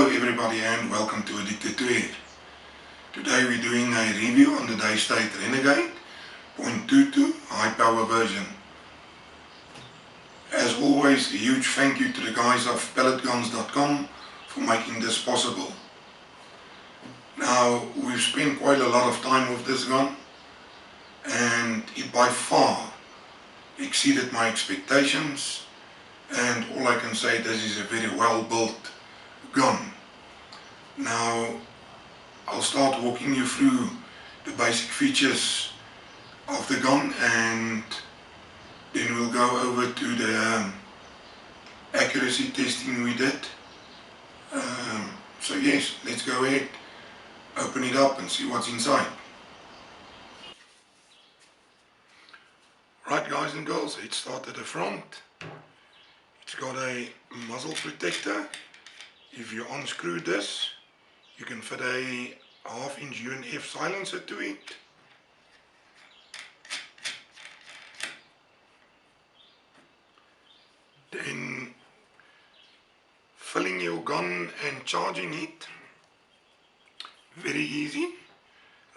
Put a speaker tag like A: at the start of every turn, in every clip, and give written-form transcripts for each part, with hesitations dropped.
A: Hello everybody and welcome to Addicted to Air. Today we're doing a review on the Daystate Renegade .22 high power version. As always, a huge thank you to the guys of pelletguns.com for making this possible. Now, we've spent quite a lot of time with this gun and it by far exceeded my expectations, and all I can say, this is a very well built gun. Now I'll start walking you through the basic features of the gun and then we'll go over to the accuracy testing we did. So yes, let's go ahead, open it up and see what's inside. Right guys and girls, let's start at the front. It's got a muzzle protector. If you unscrew this, you can fit a 1/2 inch UNF silencer to it. Then filling your gun and charging it, very easy.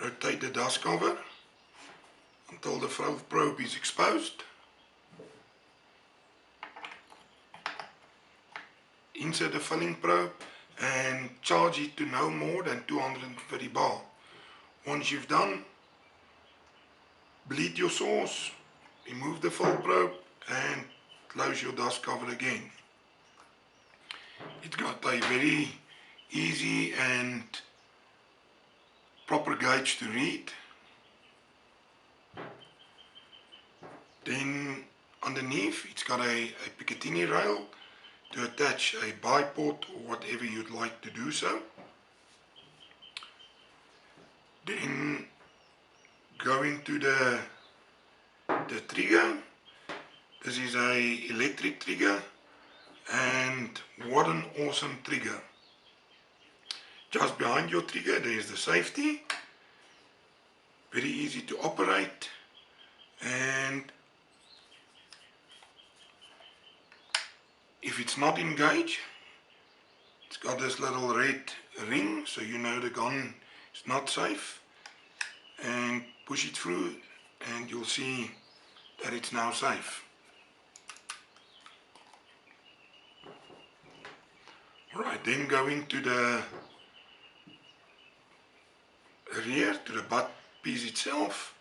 A: Rotate the dust cover until the probe is exposed. Insert the filling probe and charge it to no more than 230 bar. Once you've done, bleed your source, remove the fill probe and close your dust cover again. It's got a very easy and proper gauge to read. Then underneath it's got a Picatinny rail to attach a bipod or whatever you'd like to do so. Then going to the trigger, this is a electric trigger, and what an awesome trigger. Just behind your trigger there is the safety, very easy to operate, and if it's not engaged, it's got this little red ring, so you know the gun is not safe, and push it through and you'll see that it's now safe. Alright, then going to the rear, to the butt piece itself,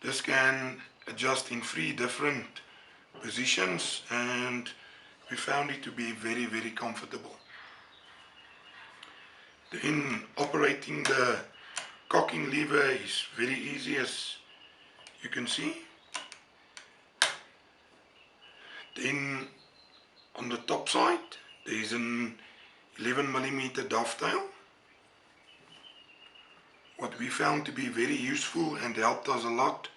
A: this can adjust in 3 different positions and we found it to be very, very comfortable. Then operating the cocking lever is very easy, as you can see. Then on the top side there is an 11mm dovetail, what we found to be very useful and helped us a lot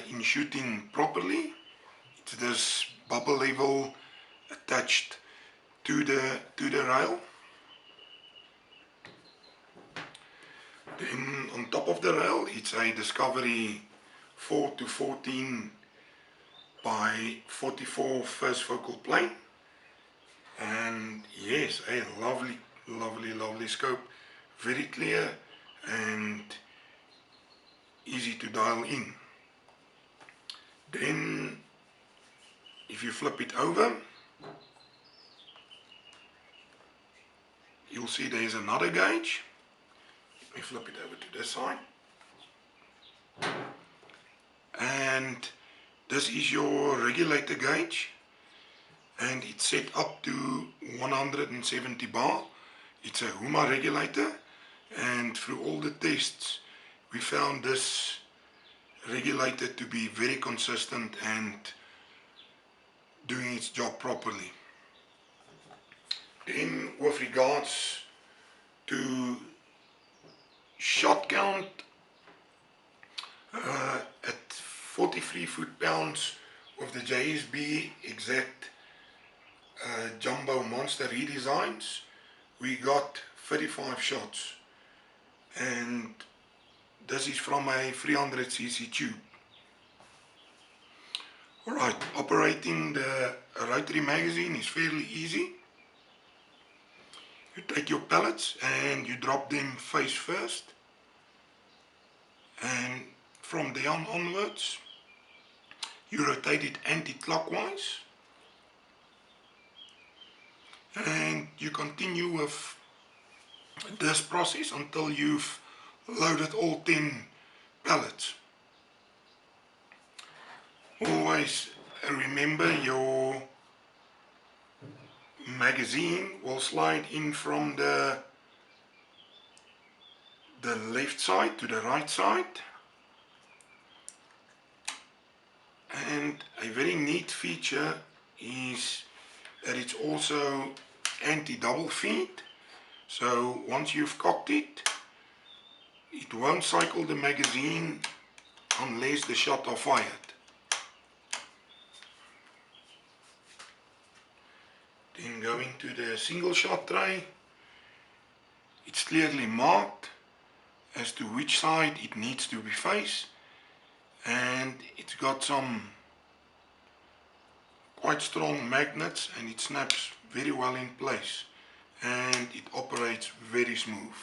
A: in shooting properly. It's this bubble level attached to the rail. Then on top of the rail it's a Discovery 4-14 by 44 first focal plane, and yes, a lovely scope, very clear and easy to dial in. Then if you flip it over, you'll see there's another gauge. Let me flip it over to this side. And this is your regulator gauge, and it's set up to 170 bar. It's a Huma regulator, and through all the tests we found this regulator to be very consistent and doing its job properly. Then with regards to shot count, at 43 foot-pounds with the JSB exact jumbo monster redesigns, we got 35 shots, and this is from a 300cc tube. Alright, operating the rotary magazine is fairly easy. You take your pellets and you drop them face first, and from there onwards you rotate it anti-clockwise, and you continue with this process until you've loaded all 10 pellets. Always remember your magazine will slide in from the left side to the right side. And a very neat feature is that it's also anti-double feed. So once you've cocked it, it won't cycle the magazine unless the shot are fired. Then going to the single shot tray, it's clearly marked as to which side it needs to be faced, and it's got some quite strong magnets and it snaps very well in place and it operates very smooth.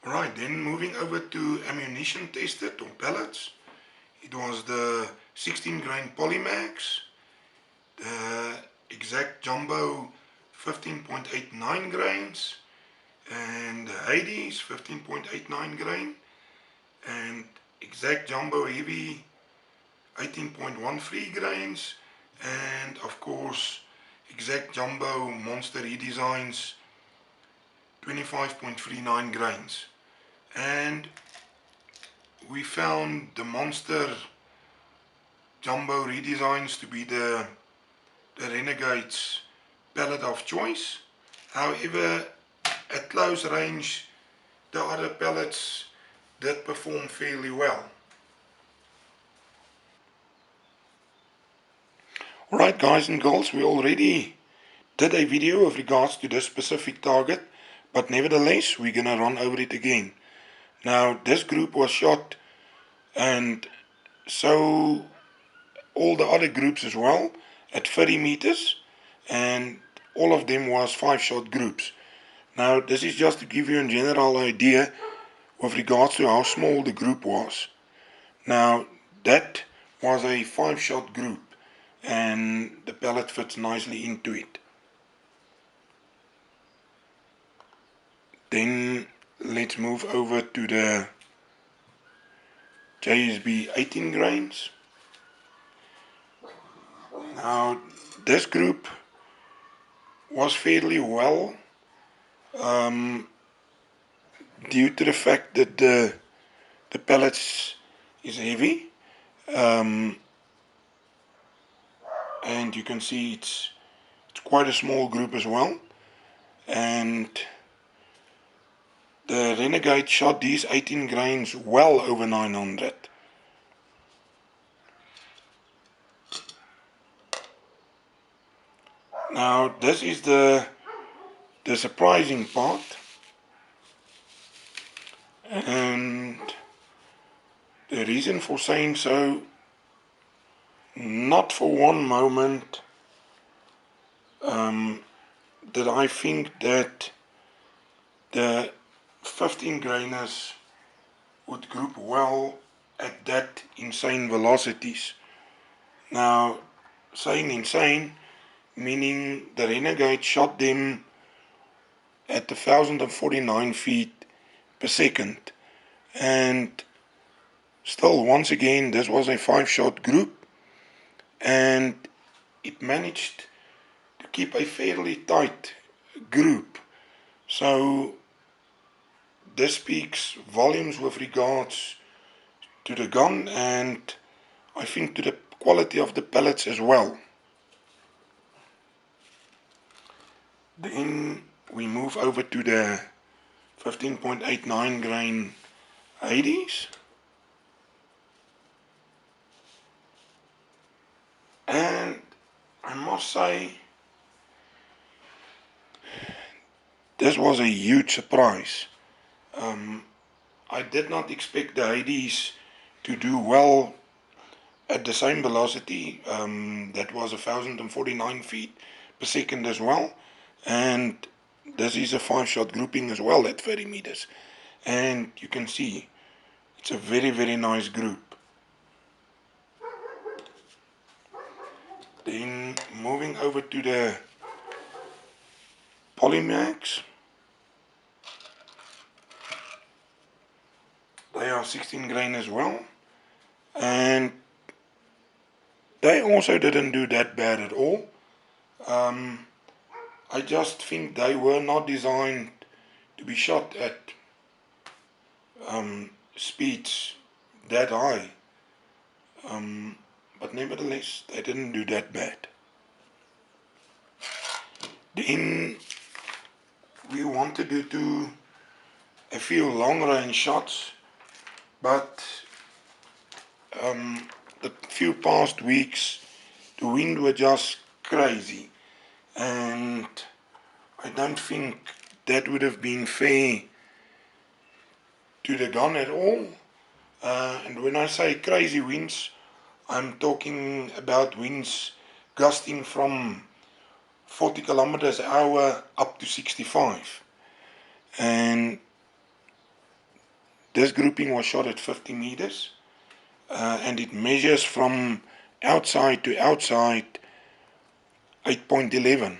A: Right, then moving over to ammunition tested or pellets. It was the 16 grain Polymax, the exact jumbo 15.89 grains, and the Hades 15.89 grain, and exact jumbo heavy 18.13 grains, and of course exact jumbo monster redesigns 25.39 grains. And we found the monster jumbo redesigns to be the Renegade's pellet of choice. However, at close range the other pellets did perform fairly well. Alright guys and girls, we already did a video with regards to this specific target, but nevertheless we're gonna run over it again. Now this group was shot, and so all the other groups as well, at 30 meters, and all of them was 5-shot groups. Now this is just to give you a general idea with regards to how small the group was. Now that was a 5-shot group and the pellet fits nicely into it. Then let's move over to the JSB 18 grains. Now this group was fairly well due to the fact that the pellets is heavy, and you can see it's quite a small group as well, and the Renegade shot these 18 grains well over 900. Now this is the surprising part, and the The reason for saying so, not for one moment did I think that the 15 grainers would group well at that insane velocities. Now, saying insane, meaning the Renegade shot them at 1049 feet per second. And still, once again, this was a 5-shot group, and it managed to keep a fairly tight group. So this speaks volumes with regards to the gun, and I think to the quality of the pellets as well. Then we move over to the 15.89 grain 80s. And I must say, this was a huge surprise. I did not expect the 80s to do well at the same velocity. That was 1049 feet per second as well. And this is a 5-shot grouping as well at 30 meters. And you can see it's a very, very nice group. Then moving over to the Polymags. They are 16 grain as well. And they also didn't do that bad at all. I just think they were not designed to be shot at speeds that high. But nevertheless, they didn't do that bad. Then we wanted to do a few long range shots, but the few past weeks the wind was just crazy, and I don't think that would have been fair to the gun at all. And when I say crazy winds, I'm talking about winds gusting from 40 kilometers an hour up to 65. And this grouping was shot at 50 meters, and it measures from outside to outside 8.11,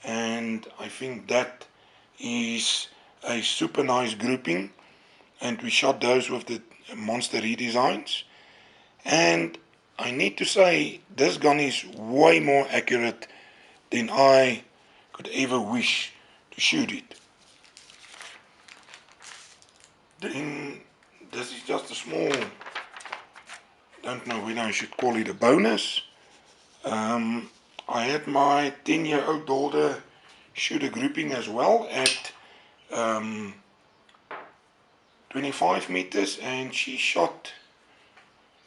A: and I think that is a super nice grouping, and we shot those with the monster redesigns. And I need to say, this gun is way more accurate than I could ever wish to shoot it. Then this is just a small, don't know whether I should call it a bonus. I had my 10-year-old daughter shoot a grouping as well at 25 meters, and she shot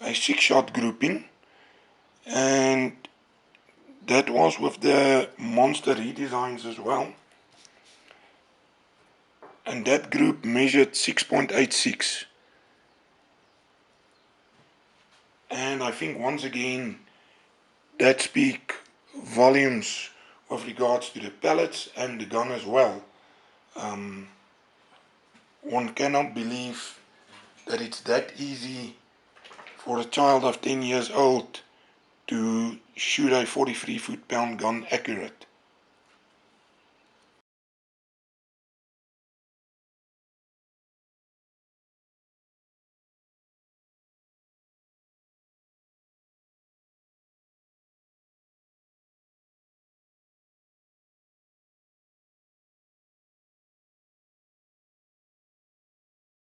A: a 6-shot grouping, and that was with the monster redesigns as well. And that group measured 6.86. And I think once again that speaks volumes with regards to the pellets and the gun as well. One cannot believe that it's that easy for a child of 10 years old to shoot a 43 foot-pound gun accurate.